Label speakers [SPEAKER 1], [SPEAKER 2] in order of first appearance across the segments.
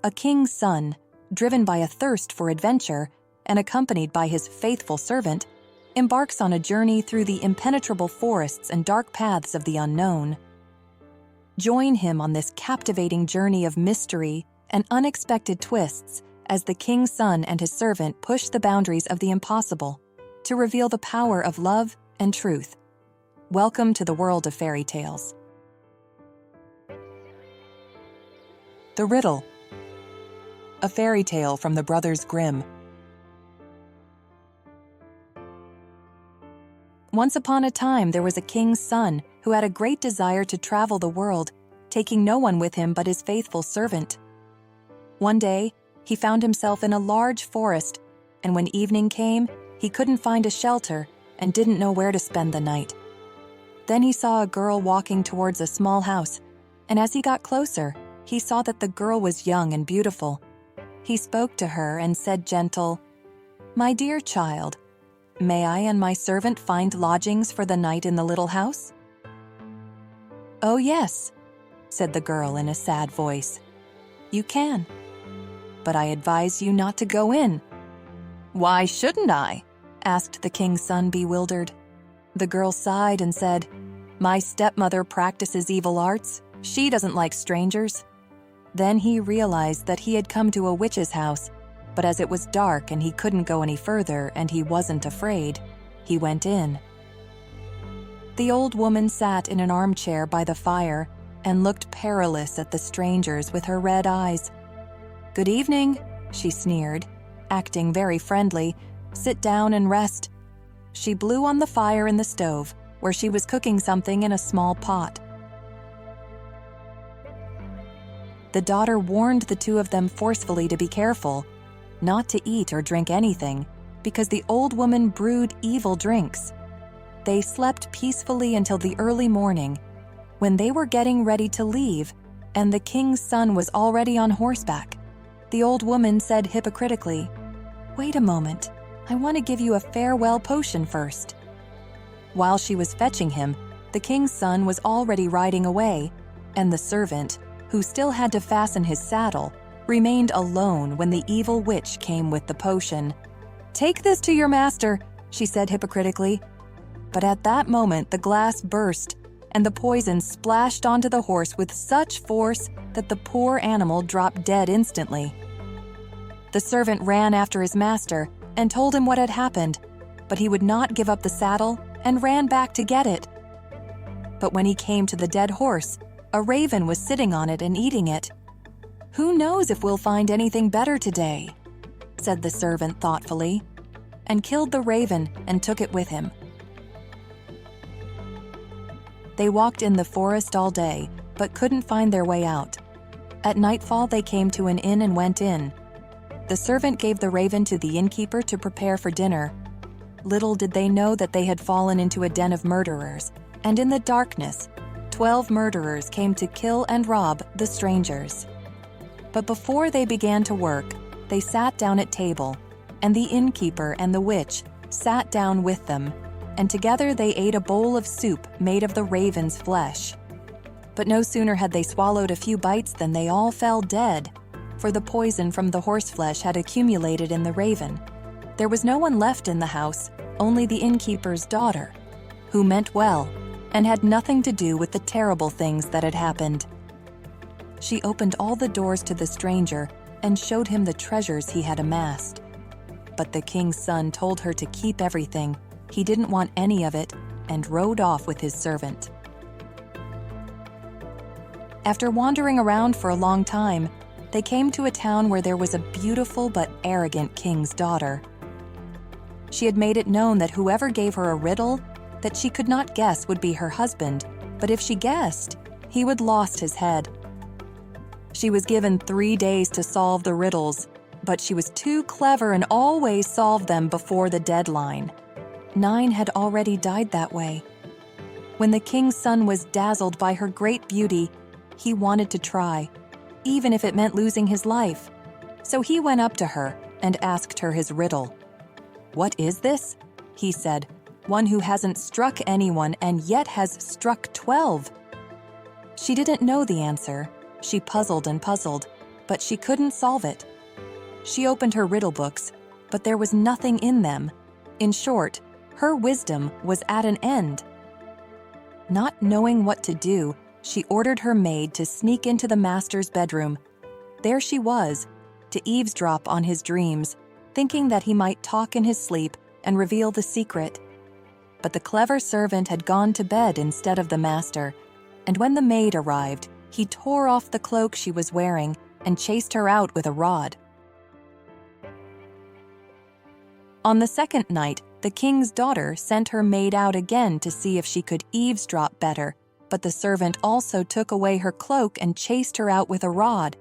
[SPEAKER 1] A king's son, driven by a thirst for adventure and accompanied by his faithful servant, embarks on a journey through the impenetrable forests and dark paths of the unknown. Join him on this captivating journey of mystery and unexpected twists as the king's son and his servant push the boundaries of the impossible to reveal the power of love and truth. Welcome to the world of fairy tales. The Riddle, a fairy tale from the brothers Grimm. Once upon a time, there was a king's son who had a great desire to travel the world, taking no one with him but his faithful servant. One day, he found himself in a large forest, and when evening came, he couldn't find a shelter and didn't know where to spend the night. Then he saw a girl walking towards a small house, and as he got closer, he saw that the girl was young and beautiful. He spoke to her and said gentle, "My dear child, may I and my servant find lodgings for the night in the little house?" "Oh yes," said the girl in a sad voice. "You can. But I advise you not to go in." "Why shouldn't I?" asked the king's son, bewildered. The girl sighed and said, "My stepmother practices evil arts. She doesn't like strangers." Then he realized that he had come to a witch's house, but as it was dark and he couldn't go any further and he wasn't afraid, he went in. The old woman sat in an armchair by the fire and looked perilous at the strangers with her red eyes. "Good evening," she sneered, acting very friendly. "Sit down and rest." She blew on the fire in the stove, where she was cooking something in a small pot. The daughter warned the two of them forcefully to be careful, not to eat or drink anything, because the old woman brewed evil drinks. They slept peacefully until the early morning, when they were getting ready to leave, and the king's son was already on horseback. The old woman said hypocritically, "Wait a moment, I want to give you a farewell potion first." While she was fetching him, the king's son was already riding away, and the servant, who still had to fasten his saddle, remained alone when the evil witch came with the potion. "Take this to your master," she said hypocritically. But at that moment the glass burst, and the poison splashed onto the horse with such force that the poor animal dropped dead instantly. The servant ran after his master and told him what had happened, but he would not give up the saddle and ran back to get it. But when he came to the dead horse, a raven was sitting on it and eating it. "Who knows if we'll find anything better today?" said the servant thoughtfully, and killed the raven and took it with him. They walked in the forest all day, but couldn't find their way out. At nightfall they came to an inn and went in. The servant gave the raven to the innkeeper to prepare for dinner. Little did they know that they had fallen into a den of murderers, and in the darkness, 12 murderers came to kill and rob the strangers. But before they began to work, they sat down at table, and the innkeeper and the witch sat down with them, and together they ate a bowl of soup made of the raven's flesh. But no sooner had they swallowed a few bites than they all fell dead, for the poison from the horseflesh had accumulated in the raven. There was no one left in the house, only the innkeeper's daughter, who meant well and had nothing to do with the terrible things that had happened. She opened all the doors to the stranger and showed him the treasures he had amassed. But the king's son told her to keep everything. He didn't want any of it, and rode off with his servant. After wandering around for a long time, they came to a town where there was a beautiful but arrogant king's daughter. She had made it known that whoever gave her a riddle that she could not guess would be her husband, but if she guessed, he would lost his head. She was given 3 days to solve the riddles, but she was too clever and always solved them before the deadline. 9 had already died that way. When the king's son was dazzled by her great beauty, he wanted to try, even if it meant losing his life. So he went up to her and asked her his riddle. "What is this?" he said. "One who hasn't struck anyone and yet has struck 12. She didn't know the answer. She puzzled and puzzled, but she couldn't solve it. She opened her riddle books, but there was nothing in them. In short, her wisdom was at an end. Not knowing what to do, she ordered her maid to sneak into the master's bedroom. There she was, to eavesdrop on his dreams, thinking that he might talk in his sleep and reveal the secret. But the clever servant had gone to bed instead of the master, and when the maid arrived, he tore off the cloak she was wearing and chased her out with a rod. On the second night, the king's daughter sent her maid out again to see if she could eavesdrop better, but the servant also took away her cloak and chased her out with a rod.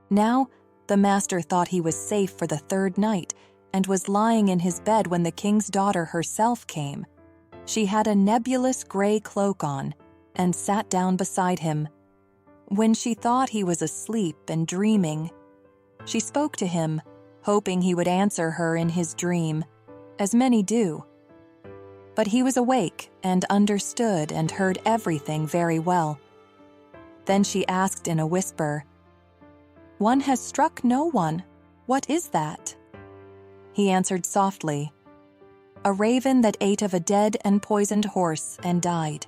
[SPEAKER 1] Now, the master thought he was safe for the third night and was lying in his bed when the king's daughter herself came. She had a nebulous gray cloak on and sat down beside him. When she thought he was asleep and dreaming, she spoke to him, hoping he would answer her in his dream, as many do. But he was awake and understood and heard everything very well. Then she asked in a whisper, "One has struck no one. What is that?" He answered softly, "A raven that ate of a dead and poisoned horse and died."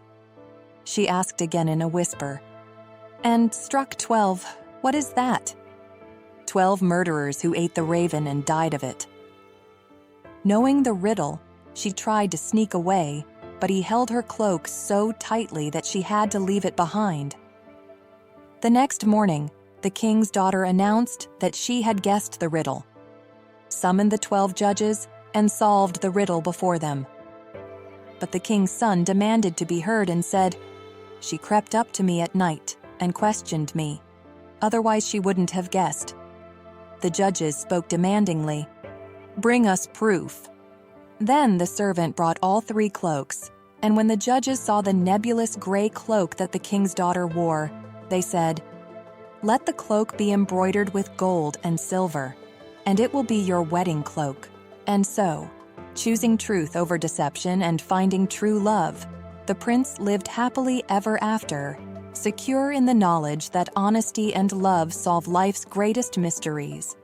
[SPEAKER 1] She asked again in a whisper, "And struck 12, what is that?" 12 murderers who ate the raven and died of it. Knowing the riddle, she tried to sneak away, but he held her cloak so tightly that she had to leave it behind. The next morning, the king's daughter announced that she had guessed the riddle, summoned the 12 judges, and solved the riddle before them. But the king's son demanded to be heard and said, "She crept up to me at night and questioned me. Otherwise she wouldn't have guessed." The judges spoke demandingly, "Bring us proof." Then the servant brought all 3 cloaks, and when the judges saw the nebulous gray cloak that the king's daughter wore, they said, "Let the cloak be embroidered with gold and silver, and it will be your wedding cloak." And so, choosing truth over deception and finding true love, the prince lived happily ever after, secure in the knowledge that honesty and love solve life's greatest mysteries.